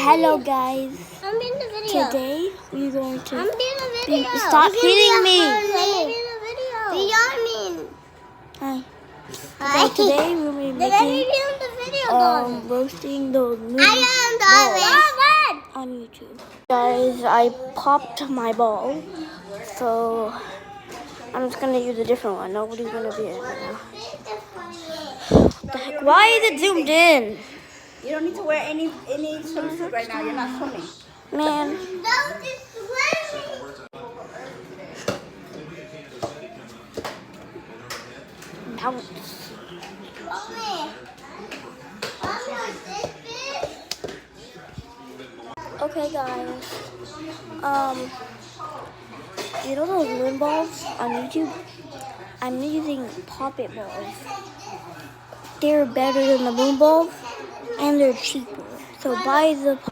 Hello guys. I'm in the video. Today we're going to I'm in the video. stop hitting me. I'm in the video. Hi. Hi. So today we're gonna be making roasting the noodles on YouTube. Guys, I popped my ball, so I'm just gonna use a different one. Nobody's gonna be in it right now. What the heck? Why is it zoomed in? You don't need to wear any swimsuit right now. You're not swimming. Man. Bounce. Okay, guys. You know those moon balls on YouTube? I'm using Pop It balls. They're better than the moon balls, and they're cheaper. So buy the